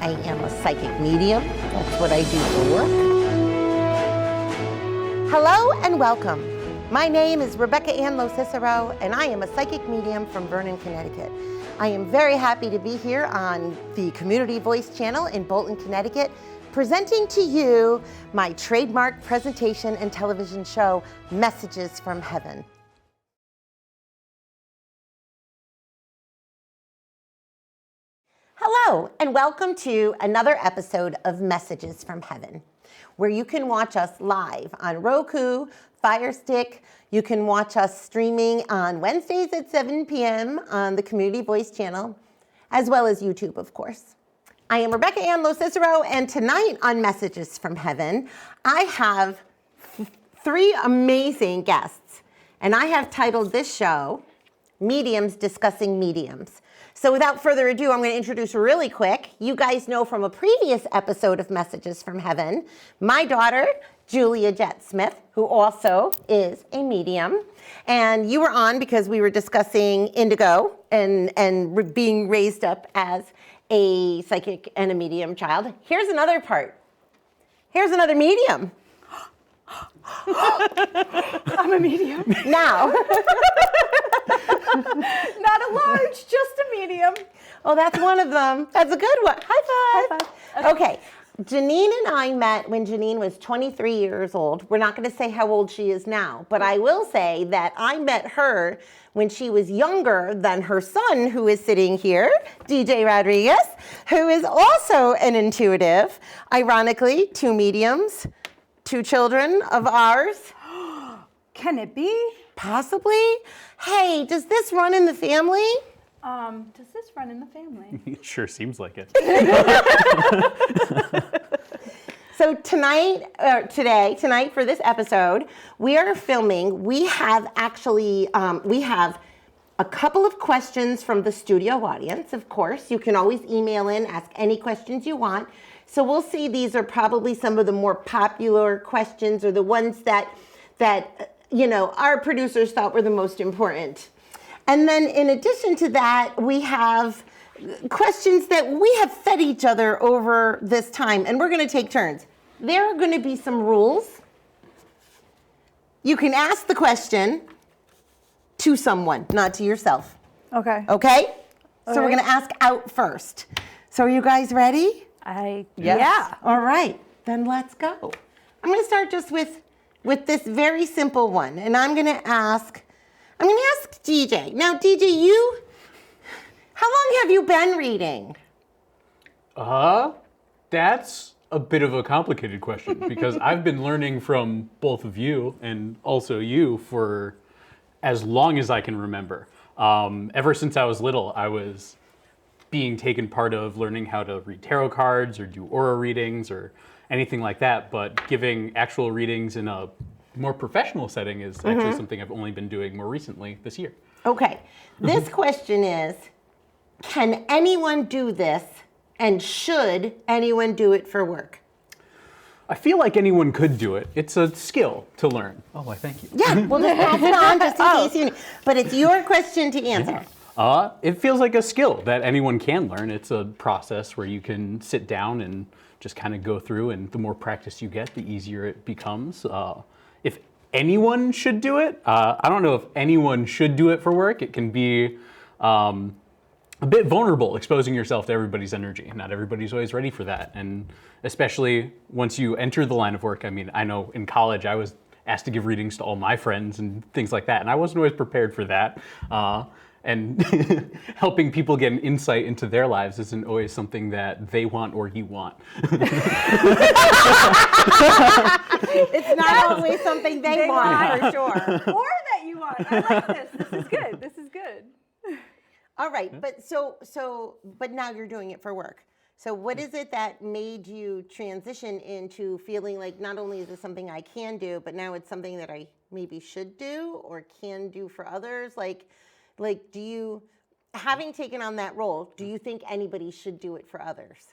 I am a psychic medium. That's what I do for work. Hello and welcome. My name is Anne LoCicero, and I am a psychic medium from Vernon, Connecticut. I am very happy to be here on the Community Voice channel in Bolton, Connecticut, presenting to you my trademark presentation and television show, Messages from Heaven. Hello, and welcome to another episode of Messages from Heaven, where you can watch us live on Roku, Fire Stick. You can watch us streaming on Wednesdays at 7 p.m. on the Community Voice channel, as well as YouTube, of course. I am Anne LoCicero, and tonight on Messages from Heaven, I have three amazing guests, and I have titled this show, Mediums Discussing Mediums. So without further ado, I'm going to introduce really quick. You guys know from a previous episode of Messages from Heaven, my daughter, Julia Jett Smith, who also is a medium. And you were on because we were discussing indigo and being raised up as a psychic and a medium child. Here's another part. Here's another medium. I'm a medium. Now. Not a large, just a medium. Oh, that's one of them. That's a good one. High five. High five. Okay. Janine and I met when Janine was 23 years old. We're not going to say how old she is now, but I will say that I met her when she was younger than her son, who is sitting here, DJ Rodriguez, who is also an intuitive. Ironically, two mediums, two children of ours. Can it be? Possibly. Hey, does this run in the family? Does this run in the family? It sure seems like it. So tonight for this episode, we are filming. We have actually, we have a couple of questions from the studio audience, of course. You can always email in, ask any questions you want. So we'll see, these are probably some of the more popular questions or the ones that you know, our producers thought were the most important. And then in addition to that, we have questions that we have fed each other over this time, and we're going to take turns. There are going to be some rules. You can ask the question to someone, not to yourself. Okay. Okay? So we're going to ask out first. So are you guys ready? Yes. Yeah. All right, then let's go. I'm going to start just with this very simple one, and I'm going to ask DJ. Now, DJ, how long have you been reading? That's a bit of a complicated question because I've been learning from both of you and also you for as long as I can remember. Ever since I was little, I was being taken part of learning how to read tarot cards or do aura readings or anything like that, but giving actual readings in a more professional setting is actually something I've only been doing more recently this year. Okay, this question is, can anyone do this, and should anyone do it for work? I feel like anyone could do it. It's a skill to learn. Oh, I thank you. Yeah, we'll just pass it on just in case you need. But it's your question to answer. It feels like a skill that anyone can learn. It's a process where you can sit down and just kind of go through, and the more practice you get, the easier it becomes. If anyone should do it, I don't know if anyone should do it for work. It can be a bit vulnerable, exposing yourself to everybody's energy. Not everybody's always ready for that. And especially once you enter the line of work, I mean, I know in college I was asked to give readings to all my friends and things like that, and I wasn't always prepared for that. And helping people get an insight into their lives isn't always something that they want or you want. It's not always something they want, for sure. Or that you want. I like this. This is good. This is good. All right, but now you're doing it for work. So what is it that made you transition into feeling like not only is this something I can do, but now it's something that I maybe should do or can do for others? Like do you, having taken on that role, do you think anybody should do it for others?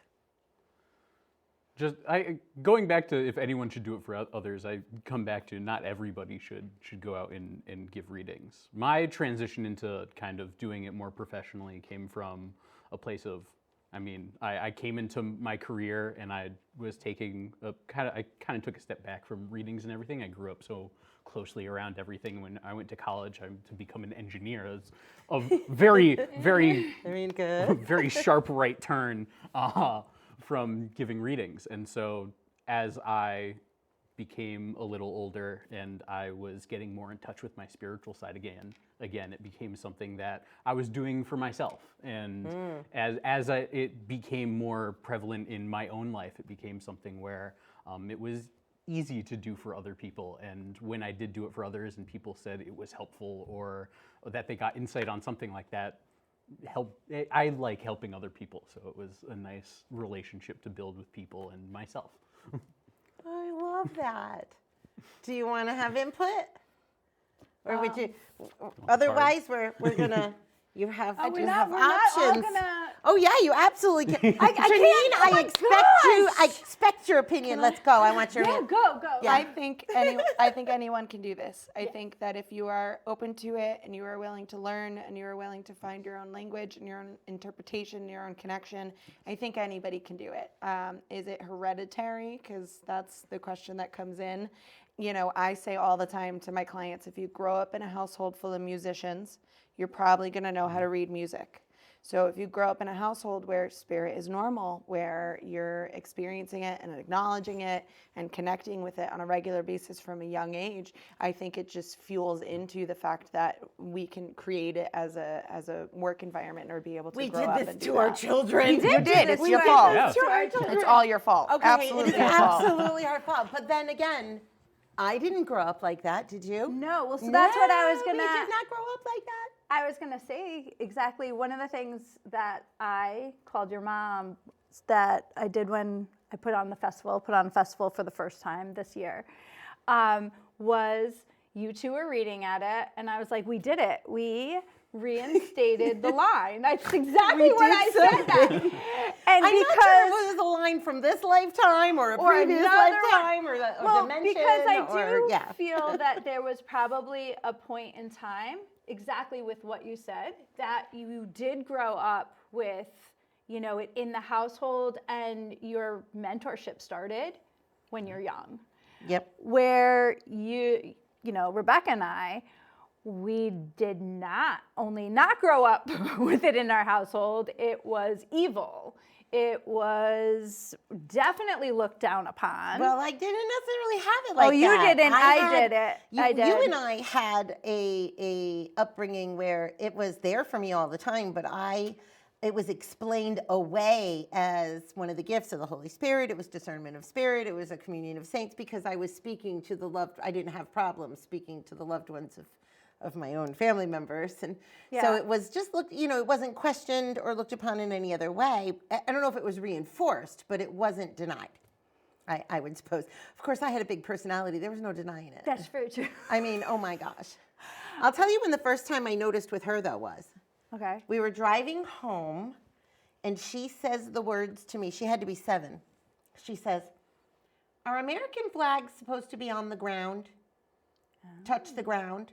Going back to if anyone should do it for others, I come back to not everybody should go out and give readings. My transition into kind of doing it more professionally came from a place of I mean, I came into my career and I was taking I kind of took a step back from readings and everything. I grew up so closely around everything. When I went to college, to become an engineer. It was a very, very, good. very sharp right turn from giving readings. And so as I became a little older and I was getting more in touch with my spiritual side again, it became something that I was doing for myself. And it became more prevalent in my own life, it became something where it was easy to do for other people. And when I did do it for others and people said it was helpful or that they got insight on something like that, I like helping other people. So it was a nice relationship to build with people and myself. I love that. Do you want to have input? Or would you? Otherwise, we're gonna. You have we're you not- have we're not all options. gonna- Oh yeah, you absolutely can. I can't. Janine, Oh my I gosh. expect your opinion. Let's go. I want your. Yeah, go. Yeah. I think anyone can do this. I think that if you are open to it and you are willing to learn and you are willing to find your own language and your own interpretation, your own connection, I think anybody can do it. Is it hereditary? Because that's the question that comes in. You know, I say all the time to my clients, if you grow up in a household full of musicians, you're probably going to know how to read music. So if you grow up in a household where spirit is normal, where you're experiencing it and acknowledging it and connecting with it on a regular basis from a young age, I think it just fuels into the fact that we can create it as a work environment or be able to We grow did up this and to do our that. children. You did. It's We your did fault. this to our children. It's all your fault. Okay, Absolutely it is your fault. absolutely our fault. But then again, I didn't grow up like that. Did you? No, well, so that's what I was No, gonna. You did not grow up like that. I was going to say exactly one of the things that I called your mom that I did when I put on a festival for the first time this year, was you two were reading at it, and I was like, we did it. We reinstated the line. That's exactly what I said that. And I'm not sure if it was a line from this lifetime or a previous another lifetime or a dimension. because I or, do feel that there was probably a point in time, exactly with what you said, that you did grow up with, it in the household and your mentorship started when you're young. Yep. Where Rebecca and I, we did not grow up with it in our household. It was evil. It was definitely looked down upon. Well, I didn't necessarily have it like that. Oh, you didn't. I did it. I did. You and I had a upbringing where it was there for me all the time, but it was explained away as one of the gifts of the Holy Spirit. It was discernment of spirit. It was a communion of saints because I was speaking to I didn't have problems speaking to the loved ones of my own family members. And so it was just it wasn't questioned or looked upon in any other way. I don't know if it was reinforced, but it wasn't denied. I would suppose. Of course, I had a big personality. There was no denying it. That's very true. I mean, oh my gosh. I'll tell you when the first time I noticed with her, though, was. Okay. We were driving home, and she says the words to me. She had to be 7. She says, "Are American flags supposed to be on the ground? Touch the ground?"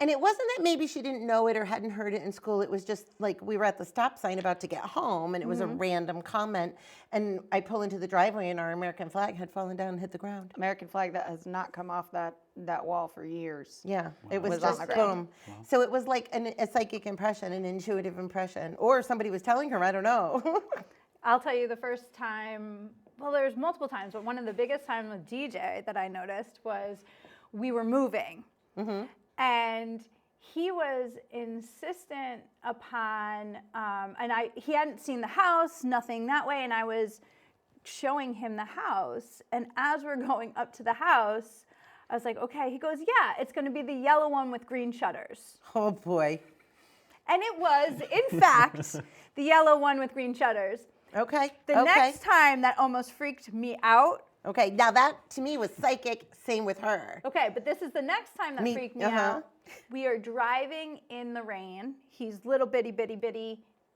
And it wasn't that maybe she didn't know it or hadn't heard it in school. It was just like we were at the stop sign about to get home, and it was a random comment. And I pull into the driveway, and our American flag had fallen down and hit the ground. American flag that has not come off that wall for years. Yeah, it was Was on just the ground. boom. So it was like a psychic impression, an intuitive impression, or somebody was telling her, I don't know. I'll tell you the first time, well, there's multiple times, but one of the biggest times with DJ that I noticed was we were moving. Mm-hmm. And he was insistent upon, he hadn't seen the house, nothing that way, and I was showing him the house. And as we're going up to the house, I was like, okay. He goes, yeah, it's going to be the yellow one with green shutters. Oh boy. And it was, in fact, the yellow one with green shutters. Okay. The next time that almost freaked me out. Okay, now that to me was psychic, same with her. Okay, but this is the next time that freaked me out. We are driving in the rain. He's little bitty.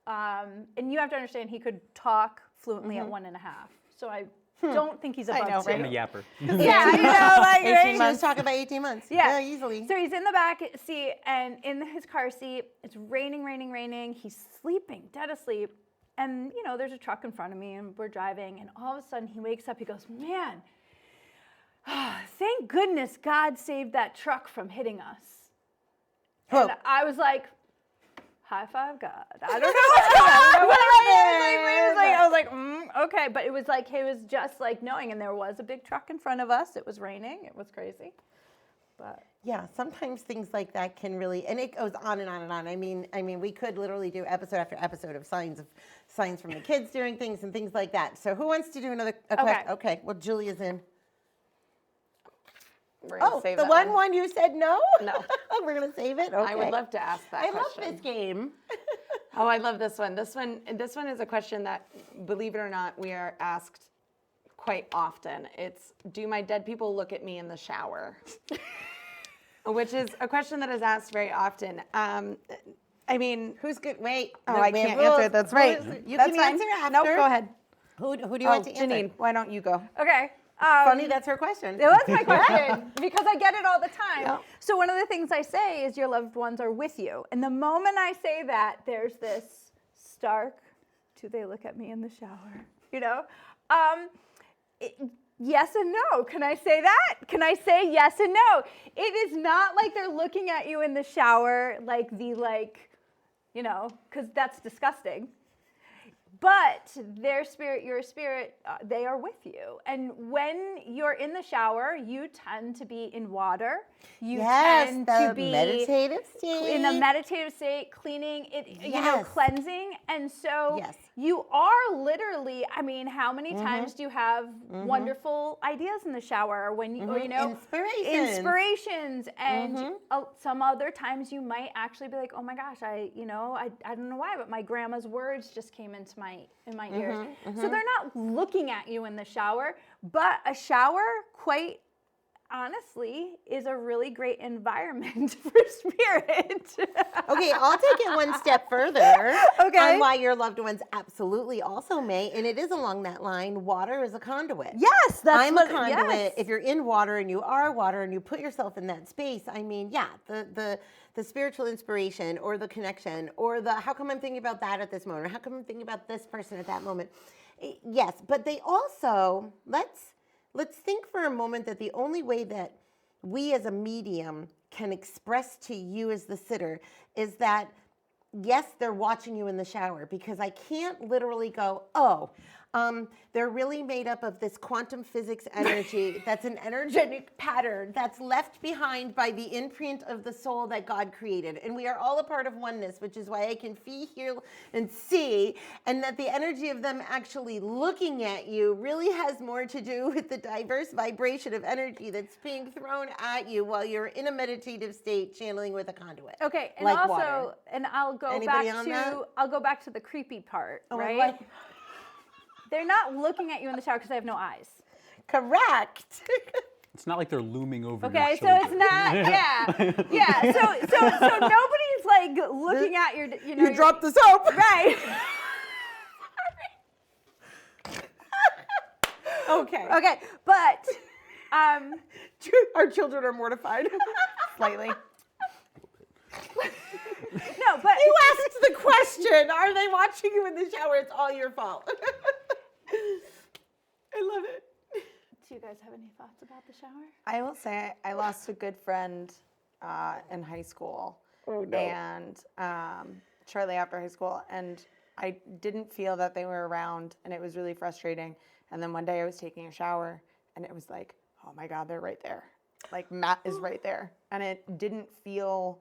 And you have to understand he could talk fluently at 1.5. So I don't think he's above 2. I'm a yapper. Yeah, like 18 months, talk about 18 months. Yeah, easily. So he's in the back seat and in his car seat. It's raining. He's sleeping, dead asleep. And, you know, there's a truck in front of me and we're driving and all of a sudden he wakes up, he goes, man, thank goodness God saved that truck from hitting us. And I was like, high five God. I don't know what's going on. I was like, okay. But it was just like knowing, and there was a big truck in front of us. It was raining. It was crazy. But yeah, sometimes things like that can really, and it goes on and on and on. I mean, we could literally do episode after episode of signs from the kids doing things and things like that. So who wants to do another question? Okay, well, Julia's in. We're gonna save the that one you said no? No. We're going to save it? Okay. I would love to ask that question. I love this game. Oh, I love this one. This one is a question that, believe it or not, we are asked quite often. It's, do my dead people look at me in the shower? Which is a question that is asked very often. I mean, Who's good? Wait. oh, no, I we have can't rules. answer it. That's right. You That's can fine. answer after. Nope, go ahead. Who do you want to answer? Janine, why don't you go? okay. Funny, that's her question. It was my question because I get it all the time. Yeah. So one of the things I say is your loved ones are with you. And the moment I say that, there's this stark, do they look at me in the shower? You know? Yes and no. Can I say that? Can I say yes and no? It is not like they're looking at you in the shower like you know, because that's disgusting. But their spirit, your spirit, they are with you. And when you're in the shower, you tend to be in water. You tend to be meditative state. in a meditative state, cleaning it, you know, Yes. cleansing. And so Yes. you are literally, I mean, how many times do you have wonderful ideas in the shower when you, or, you know, inspirations and some other times you might actually be like, oh my gosh, I don't know why, but my grandma's words just came into my ears. So they're not looking at you in the shower, but a shower, quite honestly, is a really great environment for spirit. Okay, I'll take it one step further. Okay. On why your loved ones absolutely also may, and it is along that line, water is a conduit. Yes, that's I'm what, a conduit. yes. If you're in water and you are water and you put yourself in that space, I mean, yeah, the spiritual inspiration or the connection or the how come I'm thinking about that at this moment or how come I'm thinking about this person at that moment. Yes, but they also, let's think for a moment that the only way that we as a medium can express to you as the sitter is that, yes, they're watching you in the shower, because I can't literally go, they're really made up of this quantum physics energy that's an energetic pattern that's left behind by the imprint of the soul that God created. And we are all a part of oneness, which is why I can feel, hear, and see, and that the energy of them actually looking at you really has more to do with the diverse vibration of energy that's being thrown at you while you're in a meditative state channeling with a conduit. Okay, and like also, water. and I'll go Anybody on that? back to the creepy part, right? Like, They're not looking at you in the shower because they have no eyes. correct. It's not like they're looming over Okay, your so shoulder. it's not, yeah. So nobody's like looking at your, you know. You dropped the soap. Right. Okay. Okay, but, Our children are mortified. Slightly. no, but. You asked the question, are they watching you in the shower? It's all your fault. I love it. Do you guys have any thoughts about the shower? I will say I lost a good friend in high school. Oh, no. And shortly after high school, and I didn't feel that they were around, and it was really frustrating. And then one day I was taking a shower, and it was like, oh my God, they're right there. Like Matt is right there. And it didn't feel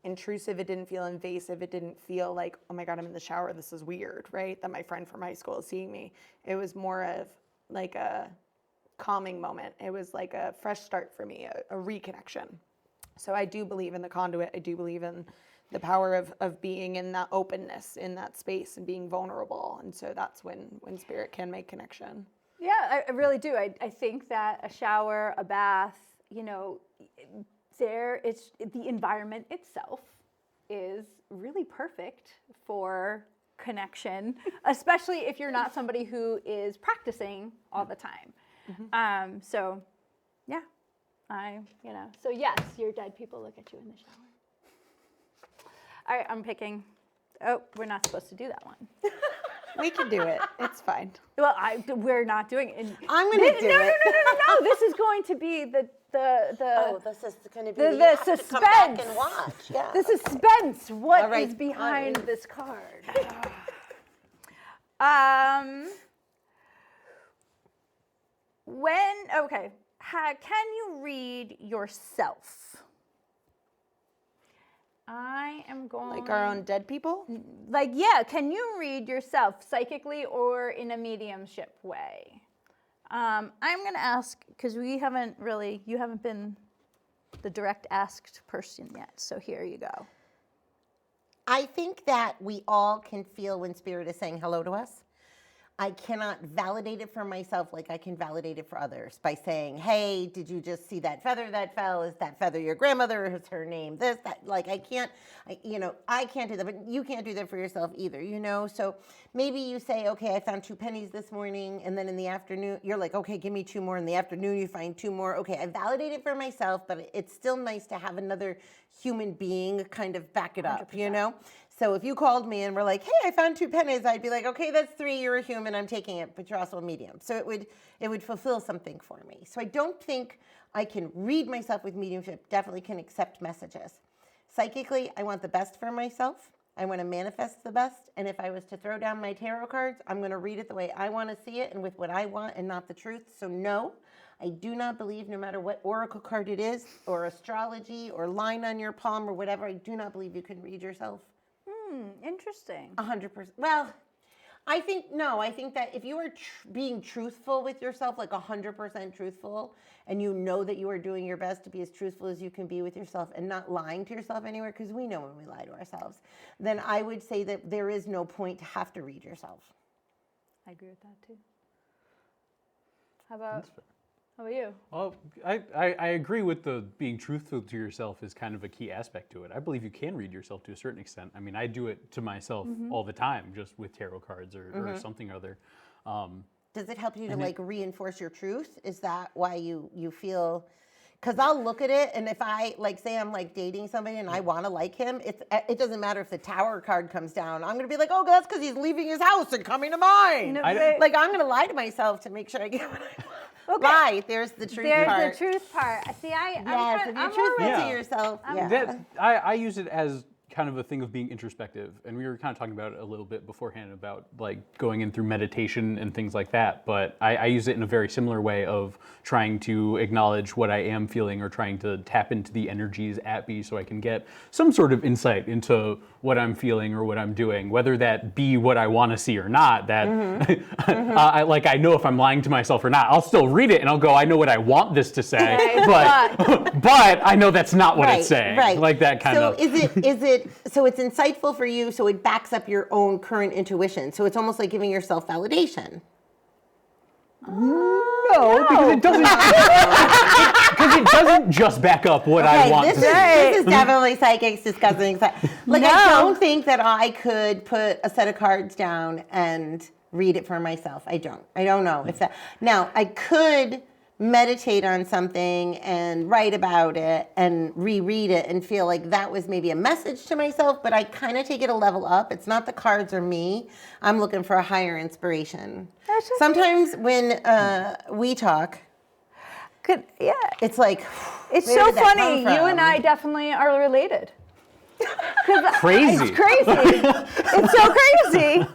intrusive. It didn't feel invasive. It didn't feel like, oh my God, I'm in the shower. This is weird, right? That my friend from high school is seeing me. It was more of like a calming moment. It was like a fresh start for me, a reconnection. So I do believe in the conduit. I do believe in the power of being in that openness, in that space, and being vulnerable. And so that's when spirit can make connection. Yeah, I really do. I think that a shower, a bath, you know, it's the environment itself is really perfect for connection, especially if you're not somebody who is practicing all the time. So, yeah, so yes, your dead people look at you in the shower. All right, I'm picking. Oh, we're not supposed to do that one. We can do it. It's fine. Well, we're not doing it. I'm going to do it. No. This is going to be the Oh, this is going to be the you have to come back suspense. and watch. Yeah. the suspense. What All right, is behind fine. this card? Can you read yourself? I am going Like our own dead people? can you read yourself psychically or in a mediumship way? I'm going to ask, because you haven't been the direct asked person yet. So here you go. I think that we all can feel when spirit is saying hello to us. I cannot validate it for myself like I can validate it for others by saying, hey, did you just see that feather that fell? Is that feather your grandmother? Is her name this? That? Like, I can't do that, but you can't do that for yourself either, So maybe you say, okay, I found 2 pennies this morning, and then in the afternoon, you're like, okay, give me 2 more. In the afternoon, you find 2 more. Okay, I validate it for myself, but it's still nice to have another human being kind of back it up, 100%. So if you called me and were like, hey, I found 2 pennies, I'd be like, okay, that's 3, you're a human, I'm taking it, but you're also a medium. So it would fulfill something for me. So I don't think I can read myself with mediumship, definitely can accept messages. Psychically, I want the best for myself. I want to manifest the best. And if I was to throw down my tarot cards, I'm going to read it the way I want to see it and with what I want and not the truth. So no, I do not believe, no matter what oracle card it is or astrology or line on your palm or whatever, I do not believe you can read yourself. Interesting. 100%. Well, I think that if you are being truthful with yourself, like 100% truthful, and you know that you are doing your best to be as truthful as you can be with yourself and not lying to yourself anywhere, because we know when we lie to ourselves, then I would say that there is no point to have to read yourself. I agree with that too. How about you? Well, I agree with the being truthful to yourself is kind of a key aspect to it. I believe you can read yourself to a certain extent. I mean, I do it to myself all the time, just with tarot cards or something or other. Does it help you to reinforce your truth? Is that why you feel? Because I'll look at it, and if I say I'm dating somebody and I want to like him, it doesn't matter if the Tower card comes down. I'm gonna be like, oh, that's because he's leaving his house and coming to mine. I'm gonna lie to myself to make sure I get what I want. Okay. Lie. There's the truth part. There's the truth part. See, if you're truthful to yourself, I use it as kind of a thing of being introspective, and we were kind of talking about it a little bit beforehand about going in through meditation and things like that, but I use it in a very similar way of trying to acknowledge what I am feeling or trying to tap into the energies at me so I can get some sort of insight into what I'm feeling or what I'm doing, whether that be what I want to see or not. That I know if I'm lying to myself or not. I'll still read it and I'll go, I know what I want this to say, but I know that's not what it's saying. Right. Like that kind of. So it's insightful for you, so it backs up your own current intuition. So it's almost like giving yourself validation. No, because it doesn't. Because it doesn't just back up what I want to say. This is definitely psychics discussing. I don't think that I could put a set of cards down and read it for myself. I don't know if that. Now I could meditate on something and write about it and reread it and feel like that was maybe a message to myself, but I kind of take it a level up. It's not the cards or me. I'm looking for a higher inspiration. Sometimes when we talk, it's like, it's so funny. You and I definitely are related. Crazy. It's crazy. It's so crazy.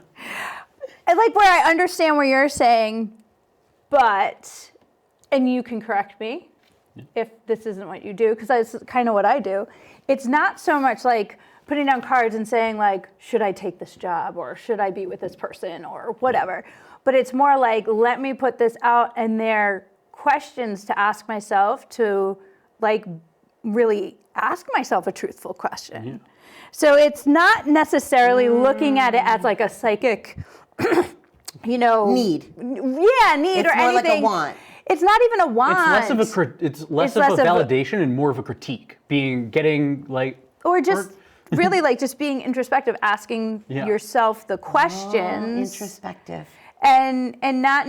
I like where I understand what you're saying, but... And you can correct me if this isn't what you do, because that's kind of what I do. It's not so much like putting down cards and saying should I take this job or should I be with this person or whatever. But it's more like, let me put this out, and they're questions to ask myself to really ask myself a truthful question. Yeah. So it's not necessarily looking at it as a psychic, need. Yeah, need it's or more anything. Like a want. It's not even a want. It's less of a validation and more of a critique. Getting really just being introspective, asking yourself the questions. Introspective. And not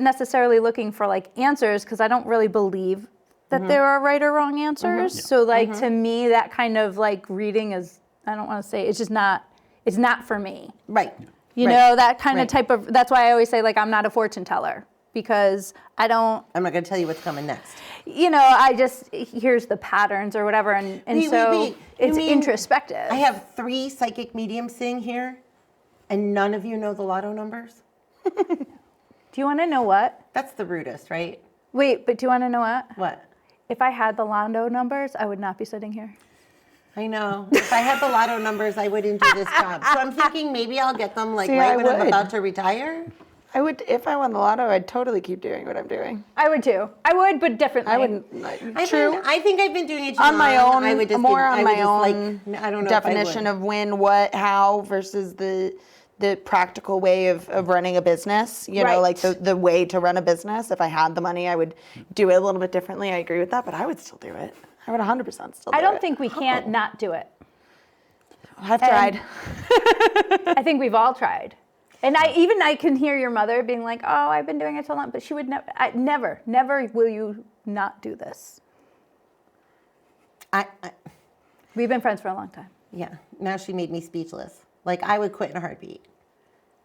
necessarily looking for answers, because I don't really believe that there are right or wrong answers. So to me, that kind of reading is, I don't want to say, it's just not, it's not for me. Right. You Right. know, that kind Right. of type of, that's why I always say, like, I'm not a fortune teller, because I don't, I'm not going to tell you what's coming next. you know, I just, here's the patterns or whatever, and Wait. You it's mean introspective. I have 3 psychic mediums sitting here, and none of you know the lotto numbers? Do you want to know what? That's the rudest, right? Wait, but do you want to know what? What? If I had the Londo numbers, I would not be sitting here. I know. If I had the lotto numbers, I wouldn't do this job. So I'm thinking maybe I'll get them like See, right I when I'm would. about to retire. I would, if I won the lotto, I'd totally keep doing what I'm doing. I would too. I would, but differently. I wouldn't. I think I've been doing it too On my long. own, I would just more I on would my just, own like, I don't know definition if I would. of when, what, how versus the practical way of running a business. You know, like the way to run a business. If I had the money, I would do it a little bit differently. I agree with that, but I would still do it. I would 100% still do it. I don't think we can't not do it. I've tried. I think we've all tried. And I can hear your mother being like, "Oh, I've been doing it so long," but she would never will you not do this. We've been friends for a long time. Yeah. Now she made me speechless. Like I would quit in a heartbeat,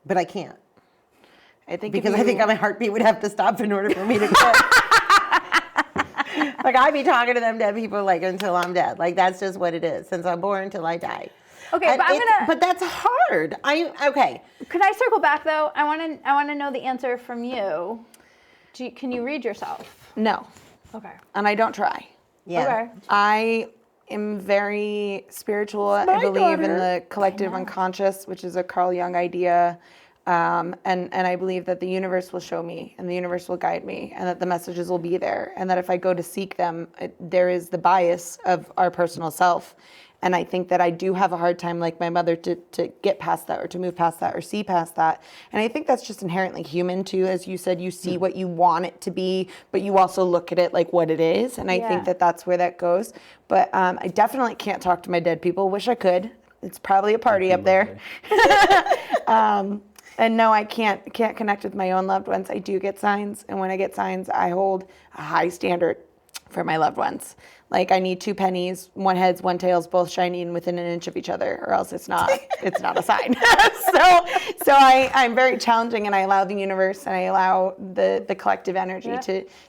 but I can't I think because I think my heartbeat would have to stop in order for me to quit. Like I'd be talking to them dead people like until I'm dead. Like that's just what it is. Since I'm born till I die. Okay, And but But that's hard. Okay. Could I circle back though? I want to know the answer from you. Can you read yourself? No, Okay. and I don't try. Yeah. Okay. I am very spiritual. I believe in the collective unconscious, which is a Carl Jung idea. And I believe that the universe will show me and the universe will guide me and that the messages will be there. And that if I go to seek them, there is the bias of our personal self. And I think that I do have a hard time, like my mother, to get past that or to move past that or see past that. And I think that's just inherently human too. As you said, you see what you want it to be, but you also look at it like what it is. And I think that that's where that goes. But I definitely can't talk to my dead people. Wish I could. It's probably a party up there. And no, I can't connect with my own loved ones. I do get signs. And when I get signs, I hold a high standard for my loved ones. Like I need 2 pennies, one heads, one tails, both shining within an inch of each other, or else it's not a sign. so I'm very challenging, and I allow the universe and I allow the collective energy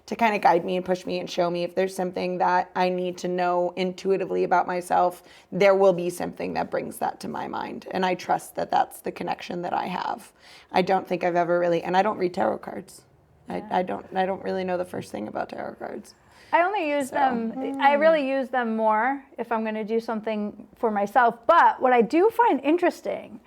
to kind of guide me and push me and show me if there's something that I need to know intuitively about myself. There will be something that brings that to my mind, and I trust that that's the connection that I have. I don't think I've ever really, and I don't read tarot cards. I don't really know the first thing about tarot cards. I only use them, I really use them more if I'm going to do something for myself. But what I do find interesting,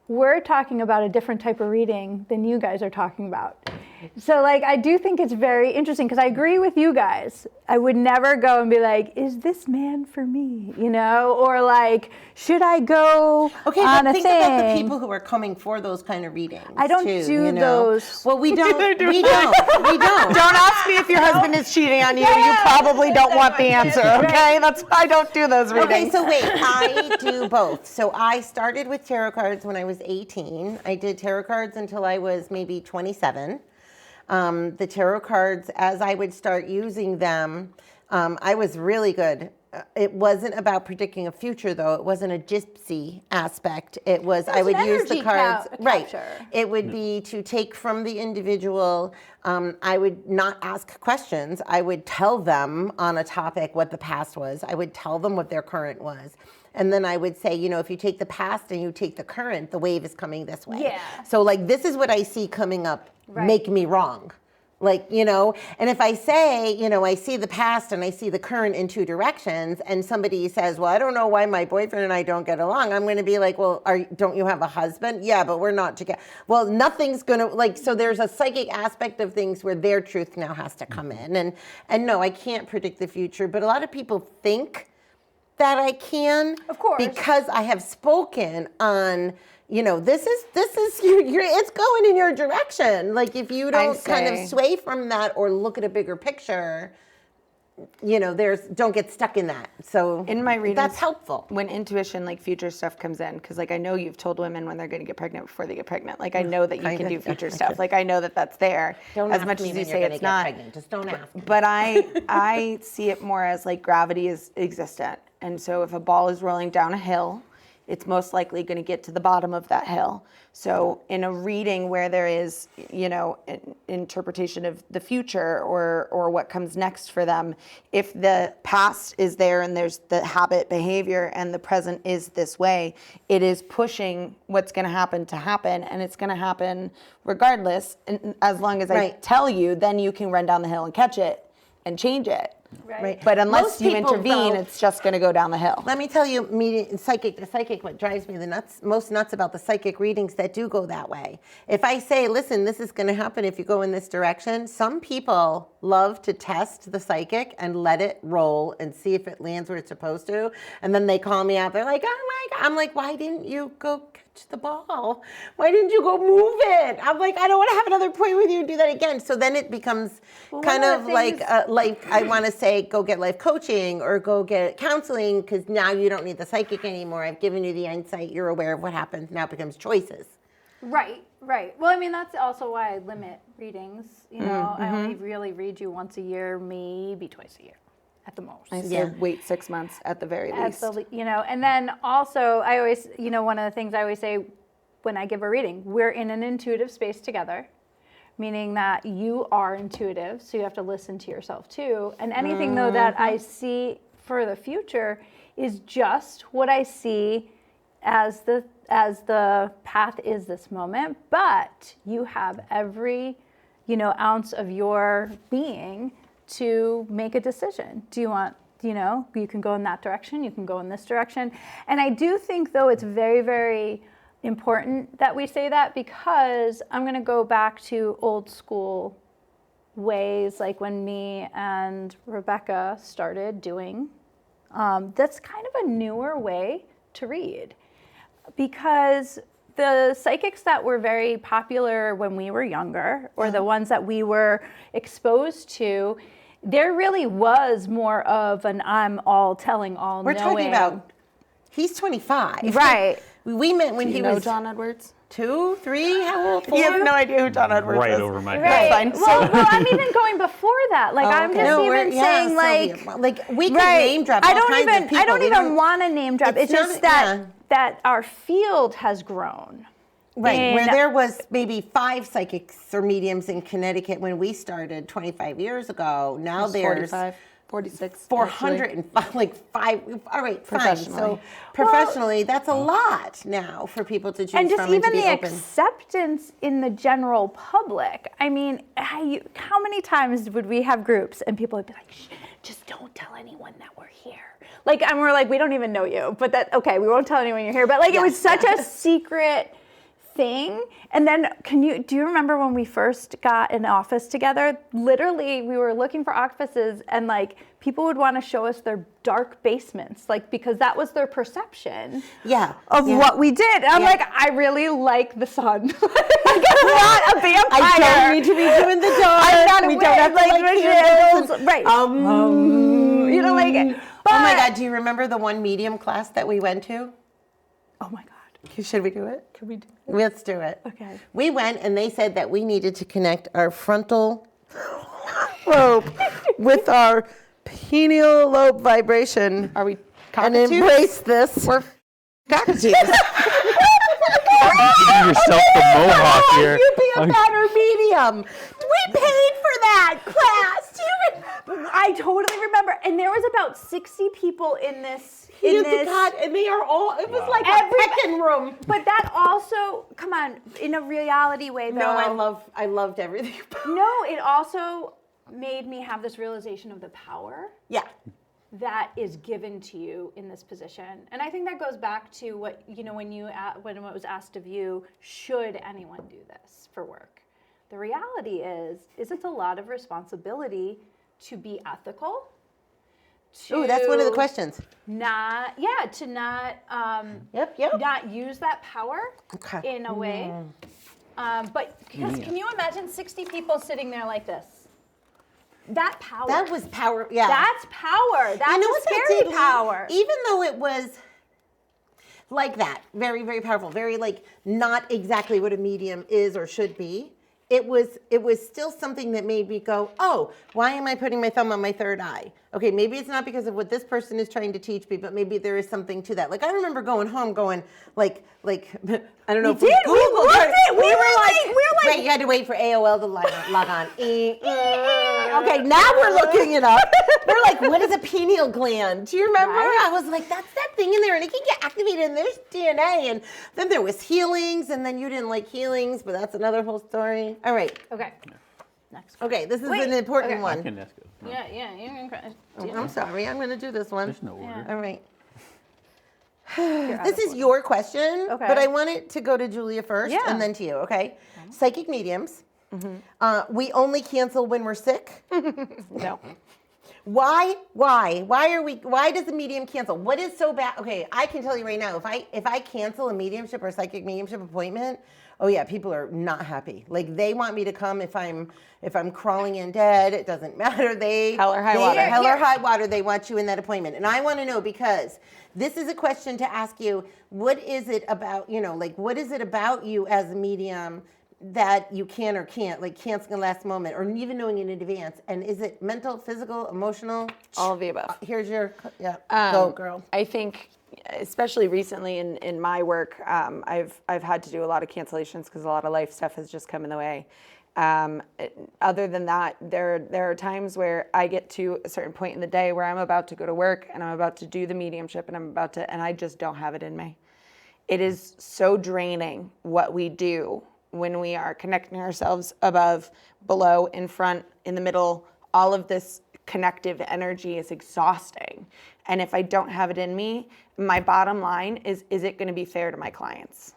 we're talking about a different type of reading than you guys are talking about. So like, I do think it's very interesting because I agree with you guys. I would never go and be like, is this man for me? You know, or like, should I go on but a think thing? about the people who are coming for those kind of readings. I don't too, do you know? those. Well, we don't. We don't. Don't ask me if your husband is cheating on you. You probably don't want the answer, okay? I don't do those readings. Okay, so wait, I do both. So I started with tarot cards when I was 18. I did tarot cards until I was maybe 27. The tarot cards, as I would start using them, I was really good. It wasn't about predicting a future, though. It wasn't a gypsy aspect. It was I would use the energy cards. Right. capture. It would be to take from the individual. I would not ask questions. I would tell them on a topic what the past was. I would tell them what their current was. And then I would say, you know, if you take the past and you take the current, the wave is coming this way. Yeah. So like, this is what I see coming up. Right. Make me wrong. Like, you know, and if I say, you know, I see the past and I see the current in 2 directions, and somebody says, well, I don't know why my boyfriend and I don't get along, I'm going to be like, well, don't you have a husband? Yeah, but we're not together. Well, nothing's going to, like, so there's a psychic aspect of things where their truth now has to come in. And no, I can't predict the future, but a lot of people think that I can. Of course. Because I have spoken on, you know, this is it's going in your direction. Like if you don't kind of sway from that or look at a bigger picture, you know, don't get stuck in that. So in my readings, that's helpful. When intuition, like future stuff comes in, because like I know you've told women when they're going to get pregnant before they get pregnant. Like I know that you can do future stuff. Like I know that that's there. Don't as ask much me as when you you're say gonna it's get not. pregnant. Just don't ask. But I see it more as like gravity is existent, and so if a ball is rolling down a hill, it's most likely going to get to the bottom of that hill. So in a reading where there is, an interpretation of the future or what comes next for them, if the past is there and there's the habit behavior and the present is this way, it is pushing what's going to happen, and it's going to happen regardless. And as long as I tell you, then you can run down the hill and catch it and change it. Right. But unless Most you people intervene, go- it's just going to go down the hill. Let me tell you, the psychic, what drives me most nuts about the psychic readings that do go that way. If I say, listen, this is going to happen if you go in this direction, some people love to test the psychic and let it roll and see if it lands where it's supposed to. And then they call me out. They're like, oh my God. I'm like, why didn't you go catch the ball? Why didn't you go move it? I'm like, I don't want to have another point with you and do that again. So then it becomes kind of like I want to say, go get life coaching or go get counseling, because now you don't need the psychic anymore. I've given you the insight. You're aware of what happens. Now it becomes choices. Right. Well, I mean, that's also why I limit readings. I only really read you once a year, maybe twice a year at the most. I say wait 6 months at the very least. And then also I always, one of the things I always say when I give a reading, we're in an intuitive space together, meaning that you are intuitive, so you have to listen to yourself too. And anything though that I see for the future is just what I see as the path is this moment, but you have every, ounce of your being to make a decision. Do you want, you can go in that direction, you can go in this direction. And I do think though it's very, very important that we say that, because I'm going to go back to old school ways, like when me and Rebecca started doing, that's kind of a newer way to read, because the psychics that were very popular when we were younger, or the ones that we were exposed to, there really was more of an I'm all telling, all knowing. We're talking about, he's 25. Right. We met when he was John Edwards? 2, 3, how old? 4? You have no idea who John Edwards is. Right over my Right. head. Fine. Well, I'm even going before that. Like, I'm just even saying, like, we can name drop all kinds of people. I don't even want to name drop. It's just that that our field has grown. Right, where there was maybe 5 psychics or mediums in Connecticut when we started 25 years ago. Now there's 45, 46. 405, like 5. All right, fine. Professionally. So professionally, that's a lot now for people to choose And just from and even to be the open. acceptance in the general public. I mean, how many times would we have groups and people would be like, shh, just don't tell anyone that we're here. Like, and we're like, we don't even know you, but okay, we won't tell anyone you're here. But like, it was such a secret thing. And then do you remember when we first got an office together? Literally, we were looking for offices and like people would want to show us their dark basements, like, because that was their perception of what we did. And I'm like, I really like the sun. I'm not a vampire. I don't need to be doing the dark. I'm not a we witch. don't have to Like, like candles. right. Like, but, oh my God, do you remember the one medium class that we went to? oh my God. Should we do it? Can we do it? Let's do it. Okay. We went and they said that we needed to connect our frontal lobe with our pineal lobe vibration. Are we And cockatoos? embrace this. We're cockatoos. Giving yourself the mohawk here. You'd be a better medium. We paid for that class. Do you remember? I totally remember. And there was about 60 people in this. God, and they are all, it was like a pecking room. But that also, come on, in a reality way though. No, I loved everything about it. No, it also made me have this realization of the power Yeah. that is given to you in this position. And I think that goes back to what, when it was asked of you, should anyone do this for work? The reality is it's a lot of responsibility to be ethical. Ooh, that's one of the questions. To not Yep. not use that power in a way. But because can you imagine 60 people sitting there like this? That power. That was power, yeah. That's power. That's You know a what that scary did, Lee? power. Even though it was like that, very, very powerful, very like not exactly what a medium is or should be, it was still something that made me go, oh, why am I putting my thumb on my third eye? Okay, maybe it's not because of what this person is trying to teach me, but maybe there is something to that. Like I remember going home going like I don't know. We did. We loved it. We were like, wait, you had to wait for AOL to log on. Okay, now we're looking it up. We're like, what is a pineal gland? Do you remember? Right. I was like, that's that thing in there, and it can get activated, and there's DNA, and then there was healings, and then you didn't like healings, but that's another whole story. All right. Okay. Next. Okay, this is Wait, an important okay. I one. can ask it. No, Yeah, you can cry. Oh, I'm sorry. I'm going to do this one. There's no order. All right. You're out This of is your question, Okay. but I want it to go to Julia first Yeah. and then to you, okay? Psychic mediums. We only cancel when we're sick. No. Why does the medium cancel? What is so bad? Okay, I can tell you right now, if I cancel a mediumship or psychic mediumship appointment, oh yeah, people are not happy. Like they want me to come if I'm crawling in dead, it doesn't matter. Hell or high water. Hell or high water, they want you in that appointment. And I want to know, because this is a question to ask you, what is it about, what is it about you as a medium that you can or can't, like canceling last moment, or even knowing in advance? And is it mental, physical, emotional? All of the above. Here's your, go girl. I think, especially recently in my work, I've had to do a lot of cancellations because a lot of life stuff has just come in the way. Other than that, there are times where I get to a certain point in the day where I'm about to go to work and I'm about to do the mediumship and I just don't have it in me. It is so draining what we do when we are connecting ourselves above, below, in front, in the middle. All of this connective energy is exhausting. And if I don't have it in me, my bottom line is it going to be fair to my clients?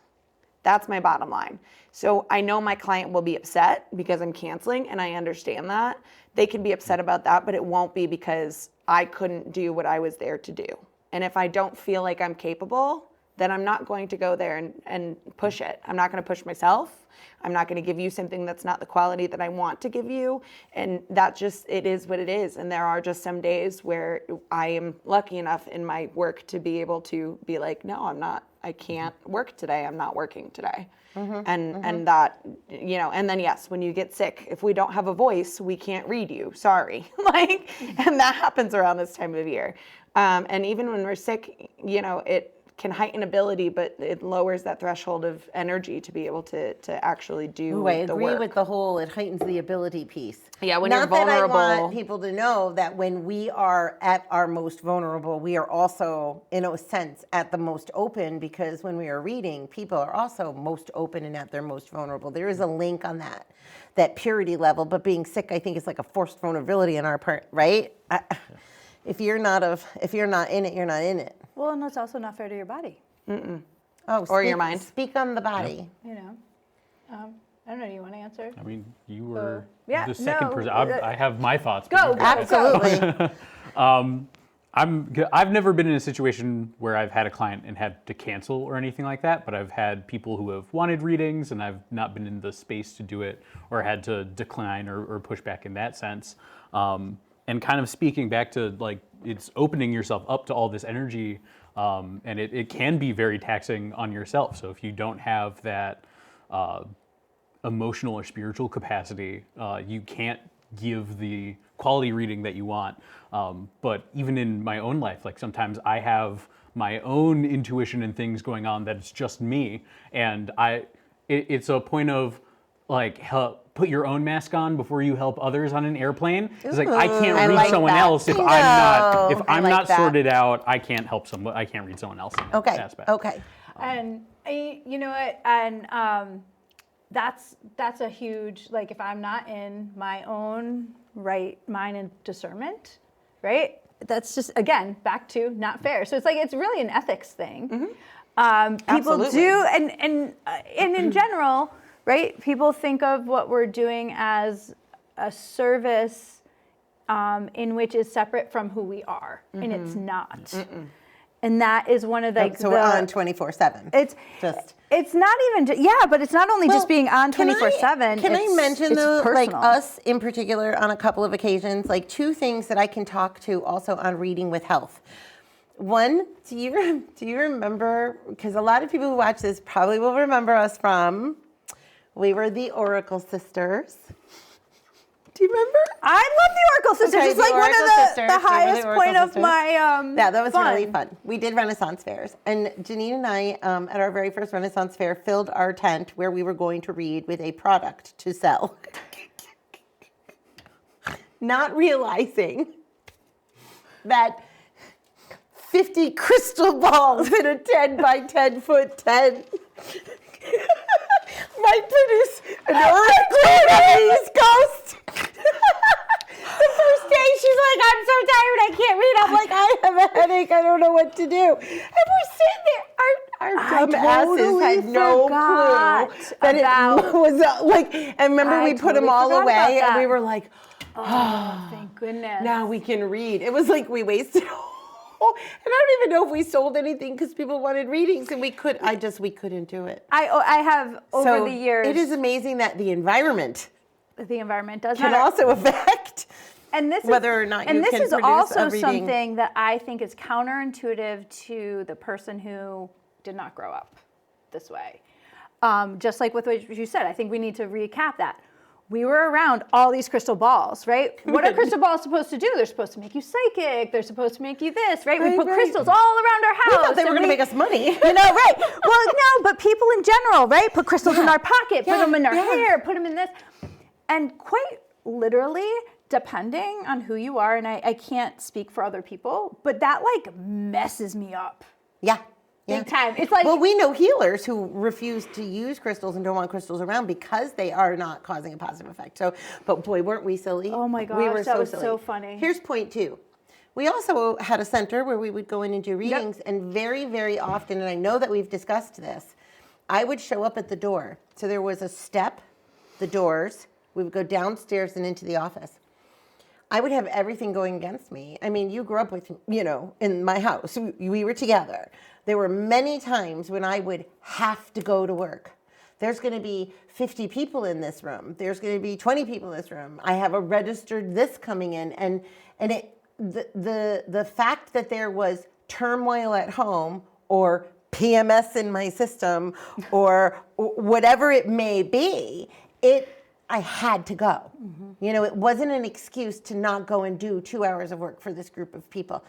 That's my bottom line. So I know my client will be upset because I'm canceling, and I understand that. They can be upset about that, but it won't be because I couldn't do what I was there to do. And if I don't feel like I'm capable, then I'm not going to go there and push it. I'm not going to push myself. I'm not going to give you something that's not the quality that I want to give you. And that just, it is what it is. And there are just some days where I am lucky enough in my work to be able to be like, no, I can't work today. I'm not working today. And that, and then yes, when you get sick, if we don't have a voice, we can't read you. Sorry. And that happens around this time of year. And even when we're sick, it can heighten ability, but it lowers that threshold of energy to be able to actually do Ooh, I the agree work. with the whole, it heightens the ability piece. Yeah, when Not you're vulnerable. That I want people to know that when we are at our most vulnerable, we are also, in a sense, at the most open, because when we are reading, people are also most open and at their most vulnerable. There is a link on that purity level, but being sick, I think, is like a forced vulnerability on our part, right? If you're not in it, you're not in it. Well, and that's also not fair to your body. Oh, Or your mind. Speak on the body. I don't know. Do you want to answer? I mean, you were yeah, the second no, person. I have my thoughts. Go. Absolutely. I've never been in a situation where I've had a client and had to cancel or anything like that, but I've had people who have wanted readings and I've not been in the space to do it or had to decline or push back in that sense. And kind of speaking back to it's opening yourself up to all this energy, and it can be very taxing on yourself. So if you don't have that emotional or spiritual capacity, you can't give the quality reading that you want. But even in my own life, sometimes I have my own intuition and things going on that it's just me, and it's a point of put your own mask on before you help others on an airplane. It's I can't I read like someone that. else if No, I'm I like not that. sorted out. I can't help someone. I can't read someone else in that aspect. Okay. And you know what? And that's a huge, if I'm not in my own right mind and discernment, right? That's just, again, back to not fair. So it's really an ethics thing. People Absolutely. do, and in general, right? People think of what we're doing as a service in which is separate from who we are, and it's not. And that is one of So we're on 24/7. It's not even but it's not only just being on 24/7. Can I mention though, personal. us in particular on a couple of occasions, two things that I can talk to also on reading with health. One, do you remember? Because a lot of people who watch this probably will remember us from We were the Oracle Sisters. Do you remember? I love the Oracle Sisters. Okay, It's the like one Oracle of the Sisters. We were the highest Oracle point of Sisters. my Yeah, that was fun. really fun. We did Renaissance fairs. And Janine and I, at our very first Renaissance fair, filled our tent where we were going to read with a product to sell. Not realizing that 50 crystal balls in a 10 by 10 foot tent might produce an earthquake on the East Coast. The first day, she's like, I'm so tired, I can't read. I'm like, I have a headache, I don't know what to do. And we're sitting there, our dumb asses had no clue that it was like, and remember we put them all away and we were like, oh, thank goodness. now we can read. It was like we wasted and I don't even know if we sold anything because people wanted readings and we couldn't do it. I have over the years. It is amazing that the environment does can matter. also affect And this whether or not you and this can is produce also a reading. something that I think is counterintuitive to the person who did not grow up this way. Just like with what you said, I think we need to recap that. We were around all these crystal balls, right? What are crystal balls supposed to do? They're supposed to make you psychic. They're supposed to make you this, right? We put crystals all around our house. We thought they were going to make us money. You know, right? Well, no, but people in general, right? Put crystals in our pocket, put them in our hair, put them in this. And quite literally, depending on who you are, and I can't speak for other people, but that like messes me up. Yeah. Big time. It's like, well, we know healers who refuse to use crystals and don't want crystals around because they are not causing a positive effect. So, but boy, weren't we silly? Oh my gosh, we were that was silly. so funny. Here's point 2. We also had a center where we would go in and do readings, and very, very often, and I know that we've discussed this, I would show up at the door. So there was a step, the doors, we would go downstairs and into the office. I would have everything going against me. I mean, you grew up with, in my house. We were together. There were many times when I would have to go to work. There's going to be 50 people in this room. There's going to be 20 people in this room. I have a registered this coming in. And the fact that there was turmoil at home or PMS in my system or whatever it may be, I had to go. Mm-hmm. It wasn't an excuse to not go and do 2 hours of work for this group of people.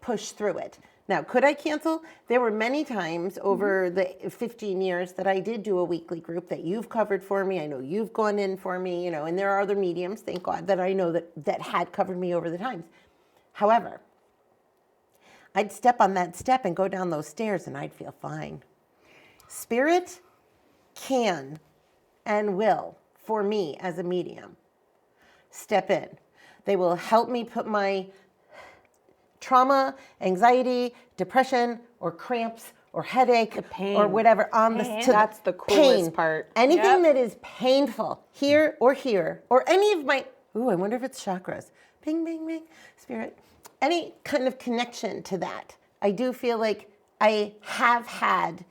Push through it. Now, could I cancel? There were many times over the 15 years that I did do a weekly group that you've covered for me. I know you've gone in for me, and there are other mediums, thank God, that I know that had covered me over the times. However, I'd step on that step and go down those stairs and I'd feel fine. Spirit can and will, for me as a medium, step in. They will help me put my trauma, anxiety, depression, or cramps, or headache, the pain, or whatever on that's the coolest part. Anything that is painful, here, or any of my, I wonder if it's chakras. Bing, bing, bing, spirit. Any kind of connection to that. I do feel like I have had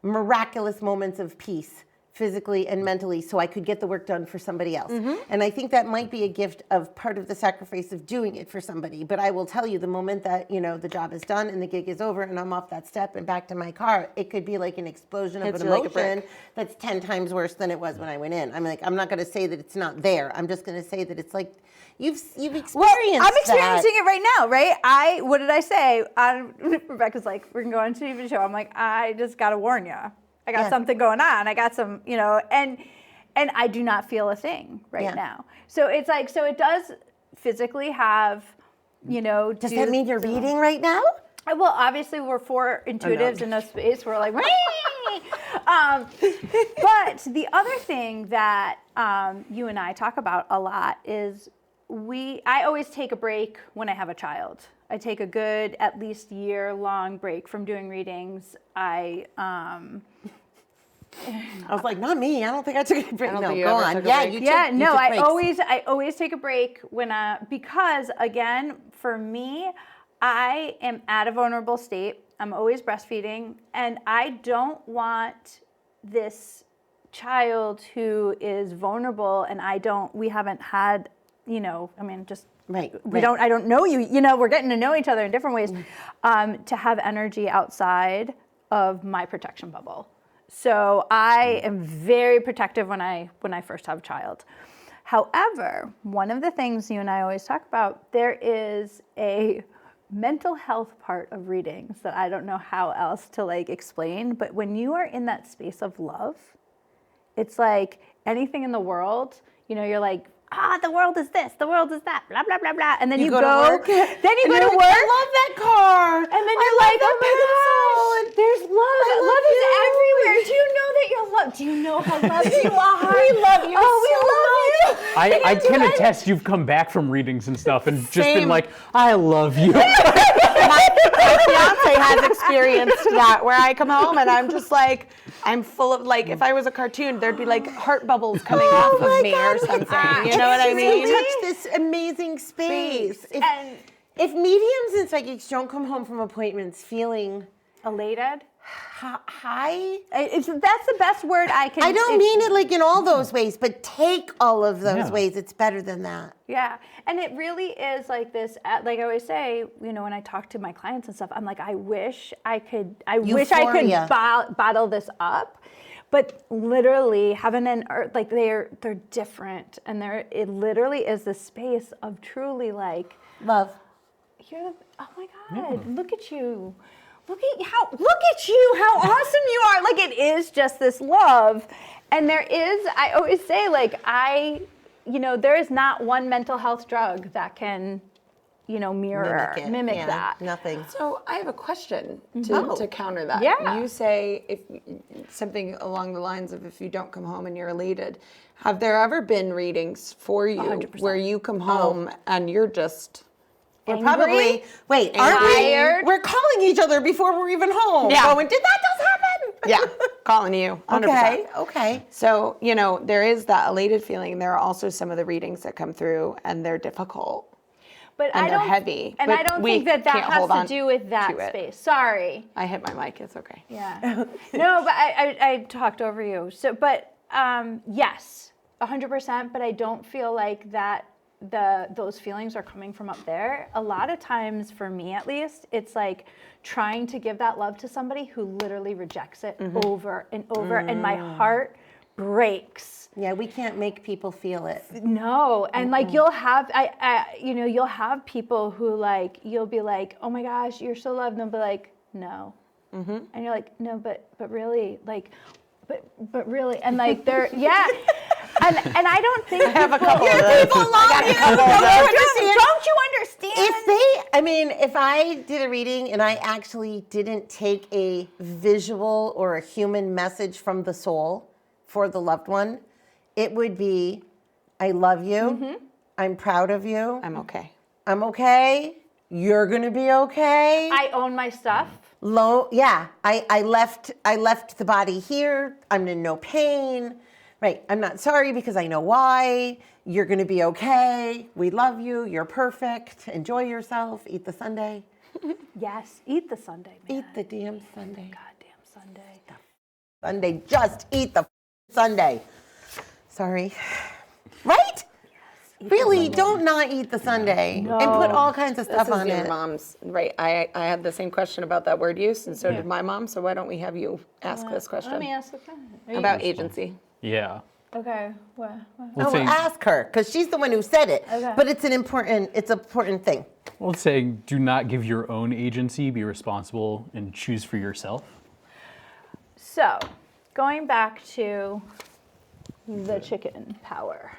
miraculous moments of peace physically and mentally so I could get the work done for somebody else. Mm-hmm. And I think that might be a gift of part of the sacrifice of doing it for somebody. But I will tell you, the moment that, the job is done and the gig is over and I'm off that step and back to my car, it could be like an explosion of an emotion that's 10 times worse than it was when I went in. I'm not going to say that it's not there. I'm just going to say that it's like, you've experienced I'm experiencing that. it right now, right? What did I say? Rebecca's like, we're going to go on a TV show. I'm like, I just got to warn you. I got something going on. I got some, and I do not feel a thing right now. So it's like, so it does physically have, Does that mean you're reading right now? Well, obviously we're 4 intuitives in a space. We're like, but the other thing that you and I talk about a lot is I always take a break when I have a child. I take a good, at least year-long break from doing readings. I was like, not me. I don't think I took a break. I don't No, think you go ever on. took a Yeah, break. you took breaks. I always take a break when because again, for me, I am at a vulnerable state. I'm always breastfeeding, and I don't want this child who is vulnerable, and we haven't had, just. Right. I don't know you, we're getting to know each other in different ways, to have energy outside of my protection bubble. So I am very protective when I first have a child. However, one of the things you and I always talk about, there is a mental health part of readings that I don't know how else to like explain, but when you are in that space of love, it's like anything in the world, you know, you're like, the world is this, the world is that, blah, blah, blah, blah. And then you go to work. then you go to like, work. I love that car. And then you're like, oh my gosh, there's love. Love is everywhere. Do you know that you're loved? Do you know how loved you are? We love you. Oh, we love you. I can attest you've come back from readings and stuff and just been Same. like, I love you. My fiance has experienced that, where I come home and I'm just like, I'm full of like, if I was a cartoon, there'd be like heart bubbles coming off of me or something. You know what I mean? We touch this amazing space. And If mediums and psychics don't come home from appointments feeling elated. high, That's the best word I can. I don't mean it like in all those ways, but take all of those Yeah. ways. It's better than that. Yeah, and it really is like this. Like I always say, you know, when I talk to my clients and stuff, I'm like, I wish I could Euphoria. bottle this up, but literally heaven and earth, like they're different, and it literally is the space of truly like Love. oh my God, look at you. Look at you, how awesome you are. Like it is just this love. And there is, I always say, like there is not one mental health drug that can, mimic Yeah, that. Nothing. So I have a question to counter that. Yeah. You say if something along the lines of if you don't come home and you're elated. Have there ever been readings for you 100%. where you come home and you're just We're Angry? probably aren't we? Tired? We're calling each other before we're even home. Yeah. Going, did that just happen? calling you? 100%. Okay. So, there is that elated feeling. There are also some of the readings that come through and they're difficult. But And I they're don't, heavy, And but I don't we think that can't has hold to on do with that to it. space. Sorry. I hit my mic. It's okay. Yeah. No, but I talked over you. So, but yes, 100%. But I don't feel like that those feelings are coming from up there. A lot of times, for me at least, it's like trying to give that love to somebody who literally rejects it over and over, and my heart breaks. Yeah, we can't make people feel it. No, and like you'll have, you'll have people who like, you'll be like, oh my gosh, you're so loved, and they'll be like, no, and you're like, no, but really, like, but really, and like they're and I don't think I have a couple of those. Don't you understand? If I did a reading and I actually didn't take a visual or a human message from the soul for the loved one, it would be, I love you. I'm proud of you. I'm okay. I'm okay. You're gonna be okay. I own my stuff. I left the body here. I'm in no pain. Right. I'm not sorry because I know why. You're going to be okay. We love you. You're perfect. Enjoy yourself. Eat the sundae. Yes, eat the sundae, man. Eat the damn sundae. Goddamn sundae. Sundae. Just eat the sundae. Sorry. Right? Really, don't not eat the sundae and put all kinds of stuff This is on your it. mom's, right? I had the same question about that word use, and so did my mom. So why don't we have you ask this question Let me ask the question. about agency? Yeah. Okay. What? Let's Oh, say, well, ask her because she's the one who said it. Okay. But it's an important thing. let's say, do not give your own agency, be responsible, and choose for yourself. So, going back to the chicken power.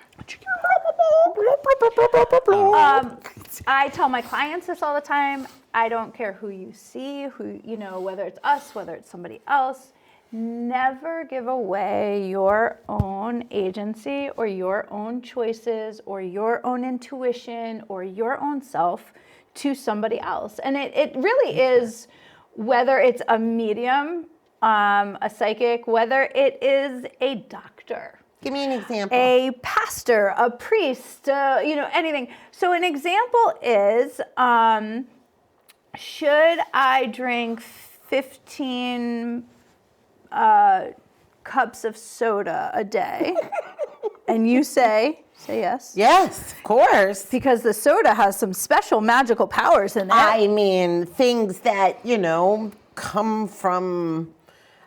I tell my clients this all the time. I don't care who you see, whether it's us, whether it's somebody else. Never give away your own agency or your own choices or your own intuition or your own self to somebody else. And it really is, whether it's a medium, a psychic, whether it is a doctor. Give me an example. A pastor, a priest, anything. So an example is, should I drink 15 cups of soda a day? And you say yes. Yes, of course. Because the soda has some special magical powers in it. I mean, things that, come from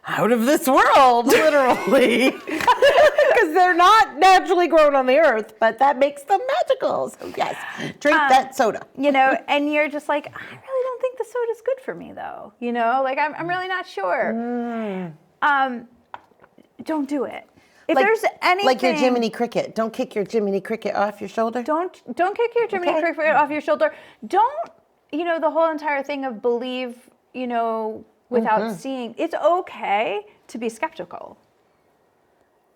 out of this world, literally, because they're not naturally grown on the earth, but that makes them magical. So yes, drink that soda. You know, and you're just like, I really don't think the soda's good for me, though. You know, like I'm really not sure. Don't do it. If there's anything, like your Jiminy Cricket, don't kick your Jiminy Cricket off your shoulder. don't kick your Jiminy Cricket off your shoulder. Don't, you know, the whole entire thing of believe, you know, without seeing. It's okay to be skeptical.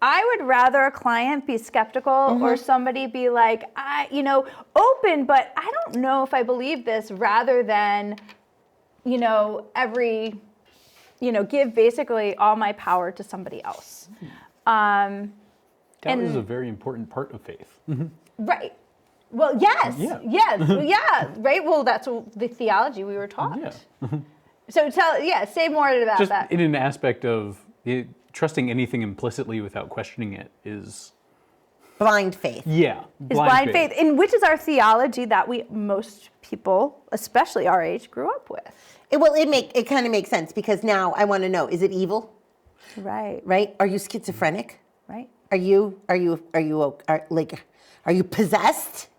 I would rather a client be skeptical or somebody be like, you know, open, but I don't know if I believe this, rather than, you know, give basically all my power to somebody else. Doubt is a very important part of faith. Right. Well, yes. Yeah. Yes. Yeah. Right. Well, that's the theology we were taught. Yeah. So say more about Just that. in an aspect of trusting anything implicitly without questioning it is Blind faith. Yeah. Is blind faith, in which is our theology that most people, especially our age, grew up with. It kind of makes sense, because now I want to know, is it evil? Right. Right? Are you schizophrenic? Right. Are you possessed?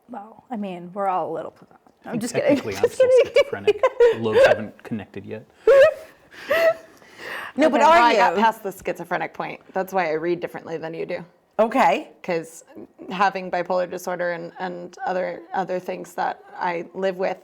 Well, I mean, we're all a little possessed. I'm just kidding. Technically, I'm still schizophrenic. The lobes haven't connected yet. No, but Well, are I you? got past the schizophrenic point. That's why I read differently than you do. Okay. Because having bipolar disorder and other things that I live with,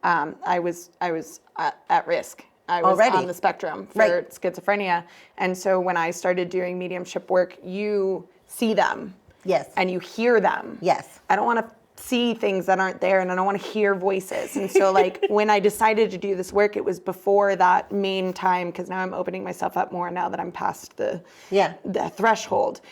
I was at risk. I was Already. on the spectrum for Right. schizophrenia, and so when I started doing mediumship work, you see them, Yes. and you hear them. Yes. I don't want to see things that aren't there, and I don't want to hear voices. And so, like, when I decided to do this work, it was before that main time, because now I'm opening myself up more now that I'm past the threshold.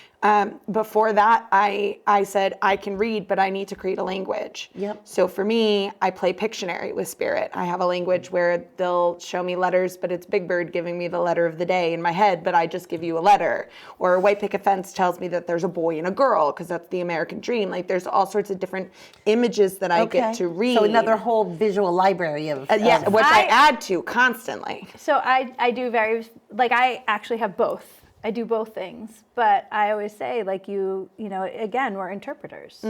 Before that, I said, I can read, but I need to create a language. Yep. So for me, I play Pictionary with spirit. I have a language where they'll show me letters, but it's Big Bird giving me the letter of the day in my head, but I just give you a letter. Or a white picket fence tells me that there's a boy and a girl, because that's the American dream. Like, there's all sorts of different images that I get to read. So another whole visual library of which I add to constantly. So I do I actually have both. I do both things, but I always say, like, you know, again, we're interpreters.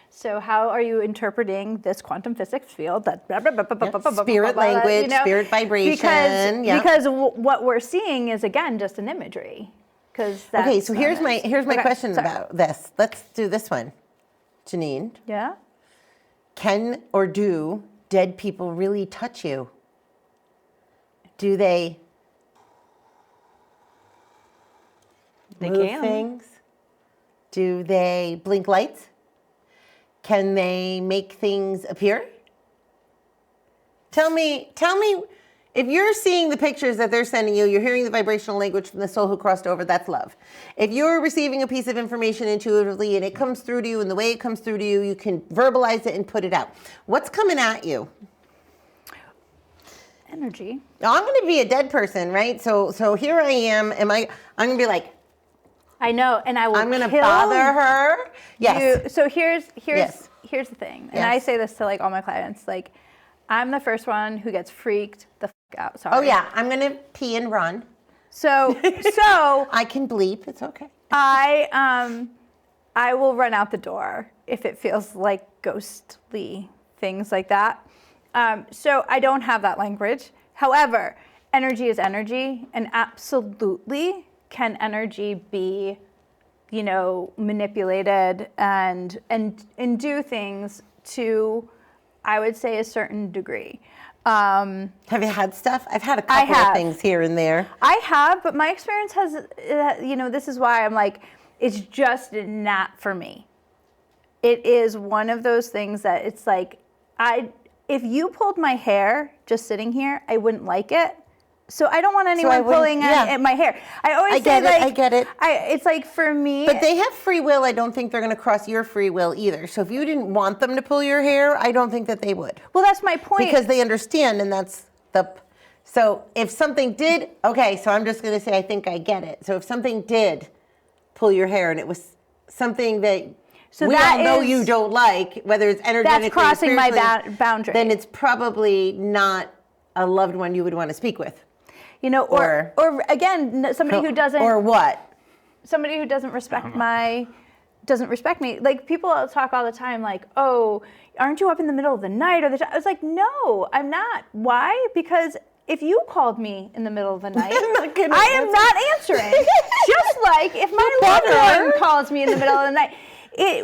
So how are you interpreting this quantum physics field? That spirit language, spirit vibration. Because what we're seeing is, again, just an imagery. Okay, so here's my question sorry. about this. Let's do this one, Janine. Yeah. Can or do dead people really touch you? Do they? They move can. things? Do they blink lights? Can they make things appear? Tell me, if you're seeing the pictures that they're sending you, you're hearing the vibrational language from the soul who crossed over, that's love. If you're receiving a piece of information intuitively and it comes through to you, and the way it comes through to you, you can verbalize it and put it out. What's coming at you? Energy. Now, I'm going to be a dead person, right? So here I am. I'm going to be like, I know, and I will. I'm going to bother her. Yes. So here's Yes. the thing, and Yes. I say this to, like, all my clients, like, I'm the first one who gets freaked the fuck out. Sorry. Oh yeah, I'm going to pee and run. So I can bleep. It's okay. I will run out the door if it feels like ghostly things like that. So I don't have that language. However, energy is energy, and absolutely can energy be, you know, manipulated and do things to, I would say, a certain degree. Have you had stuff? I've had a couple of things here and there. I have, but my experience has, you know, this is why I'm like, it's just not for me. It is one of those things that it's like, if you pulled my hair just sitting here, I wouldn't like it. So I don't want anyone pulling at my hair. I always say, like, I get it. It's like, for me. But they have free will. I don't think they're going to cross your free will either. So if you didn't want them to pull your hair, I don't think that they would. Well, that's my point. Because they understand, and that's the. So if something did, okay, so I'm just going to say I think I get it. So if something did pull your hair and it was something that we all know you don't like, whether it's energetically, that's crossing my boundary. then it's probably not a loved one you would want to speak with. you know, or again, somebody who doesn't, or what? somebody who doesn't respect me. Like people talk all the time, like, oh, aren't you up in the middle of the night? I was like, no, I'm not. Why? Because if you called me in the middle of the night, I am not answering. Just like if my loved one calls me in the middle of the night.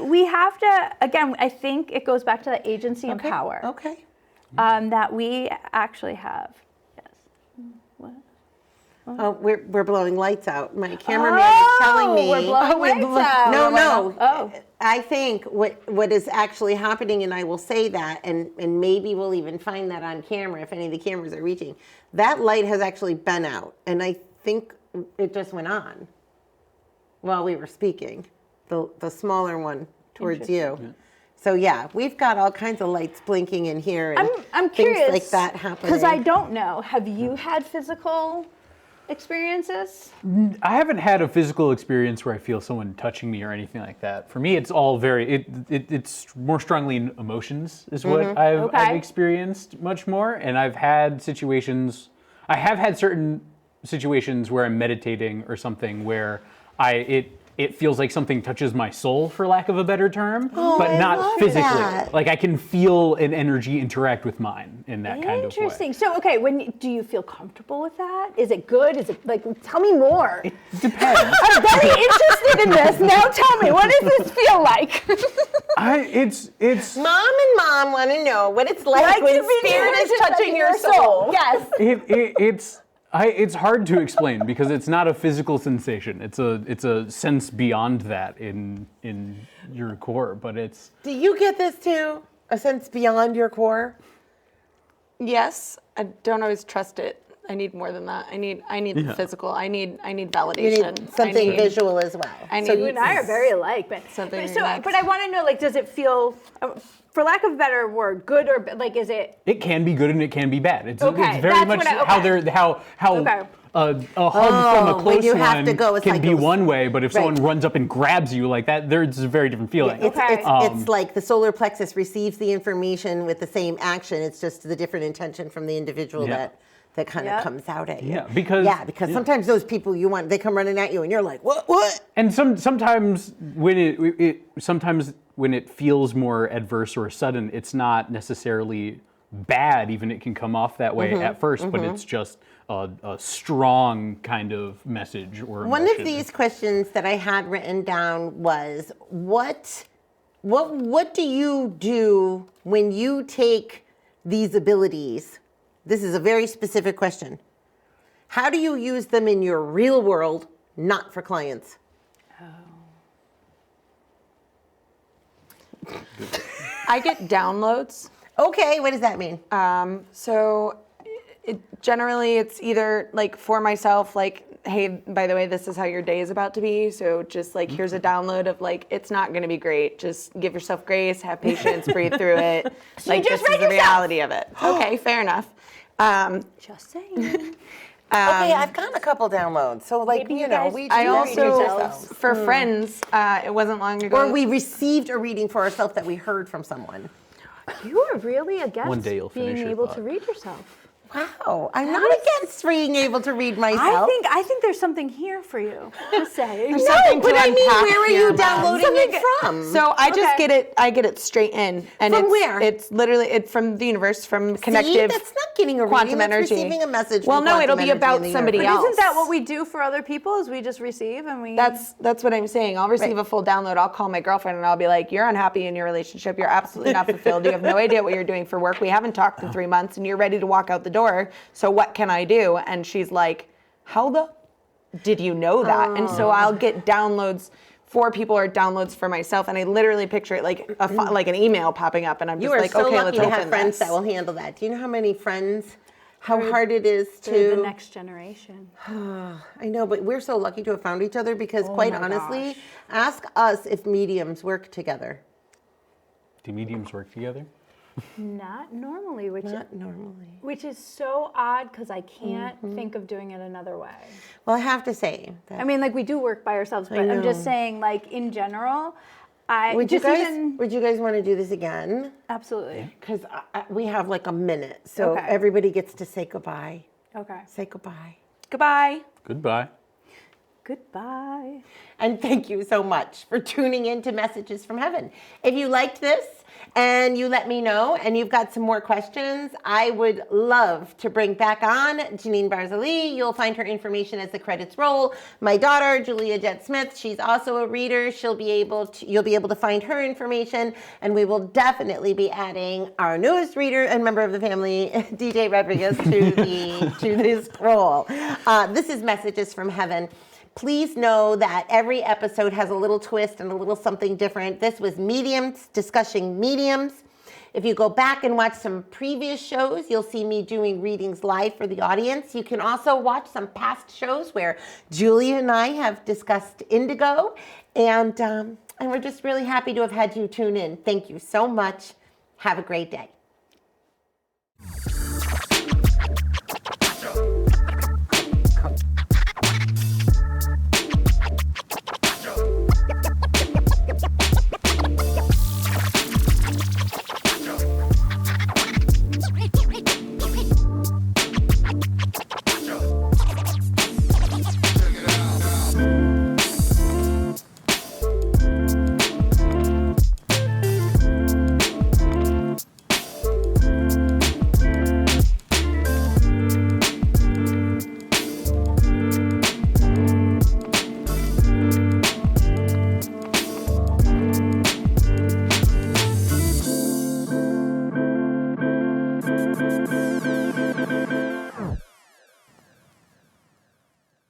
We have to, again, I think it goes back to the agency and power. Okay. That we actually have. Yes. What? Oh, we're blowing lights out. My cameraman is telling me. We're blowing lights out. No. Oh. I think what is actually happening, and I will say that, and maybe we'll even find that on camera if any of the cameras are reaching. That light has actually been out, and I think it just went on while we were speaking. The smaller one towards you. Yeah. So yeah, we've got all kinds of lights blinking in here, and I'm curious, things like that happening. Because I don't know. Have you had physical experiences? I haven't had a physical experience where I feel someone touching me or anything like that. For me, it's all very, it's more strongly in emotions is what I've experienced much more. And I have had certain situations where I'm meditating or something where it feels like something touches my soul, for lack of a better term, but not physically. That. Like I can feel an energy interact with mine in that kind of way. Interesting. So, okay, do you feel comfortable with that? Is it good? Is it like? Tell me more. It depends. I'm very interested in this. Now, tell me, what does this feel like? It's. Mom and Mom want to know what it's like when spirit is touching your soul. Yes. It's hard to explain because it's not a physical sensation. It's a sense beyond that in your core, but it's. Do you get this too? A sense beyond your core? Yes, I don't always trust it. I need more than that. I need the physical. I need validation. You need something visual as well. So you and I are very alike, but I want to know, like, does it feel, for lack of a better word, good or like, is it? It can be good and it can be bad. It's very much how a hug from a close one can be one way, but if someone runs up and grabs you like that, there's a very different feeling. It's like the solar plexus receives the information with the same action. It's just the different intention from the individual that kind of comes out at you. Because sometimes those people they come running at you and you're like, what? And sometimes when it feels more adverse or sudden, it's not necessarily bad, even it can come off that way at first, but it's just a strong kind of message or emotion. One of these questions that I had written down was, what do you do when you take these abilities? This is a very specific question. How do you use them in your real world, not for clients? I get downloads. Okay, what does that mean? So generally it's either like for myself, like, hey, by the way, this is how your day is about to be. So just like, here's a download of like, it's not going to be great. Just give yourself grace, have patience, breathe through it. So like, this is the reality of it. Okay, fair enough. Just saying. Okay, I've gotten a couple downloads. So like, I also, for friends, it wasn't long ago. Or we received a reading for ourselves that we heard from someone. You are really against One day you'll finish being your able thought. to read yourself. Wow, I'm not against being able to read myself. I think there's something here for you. Just saying. No, but I mean, where are you downloading it from? So I just get it. I get it straight in, and from where? It's literally from the universe, from connective. That's not getting a quantum reading. That's energy. receiving a message. Well, from no, it'll quantum be about energy in the somebody universe. else. Isn't that what we do for other people? Is we just receive and we. That's what I'm saying. I'll receive a full download. I'll call my girlfriend and I'll be like, "You're unhappy in your relationship. You're absolutely not fulfilled. You have no idea what you're doing for work. We haven't talked in 3 months, and you're ready to walk out the door. So what can I do?" And she's like, "How the did you know that?" And so I'll get downloads for people or downloads for myself, and I literally picture it like like an email popping up, and I'm just like, "Okay, let's open this." You are so lucky to have friends that will handle that. Do you know how many friends? How hard it is to the next generation. I know, but we're so lucky to have found each other because, quite honestly, ask us if mediums work together. Do mediums work together? Not normally, which is so odd because I can't think of doing it another way. Well, I have to say that. I mean, like we do work by ourselves, but I'm just saying, like in general, would you guys want to do this again? Absolutely. Because we have like a minute, so everybody gets to say goodbye. Okay. Say goodbye. Goodbye. Goodbye. Goodbye. And thank you so much for tuning in to Messages from Heaven. If you liked this and you let me know and you've got some more questions, I would love to bring back on Janine Barzali. You'll find her information as the credits roll. My daughter, Julia Jett Smith, she's also a reader. You'll be able to find her information, and we will definitely be adding our newest reader and member of the family, DJ Rodriguez, to this role. This is Messages from Heaven. Please know that every episode has a little twist and a little something different. This was mediums, discussing mediums. If you go back and watch some previous shows, you'll see me doing readings live for the audience. You can also watch some past shows where Julia and I have discussed indigo. And we're just really happy to have had you tune in. Thank you so much. Have a great day.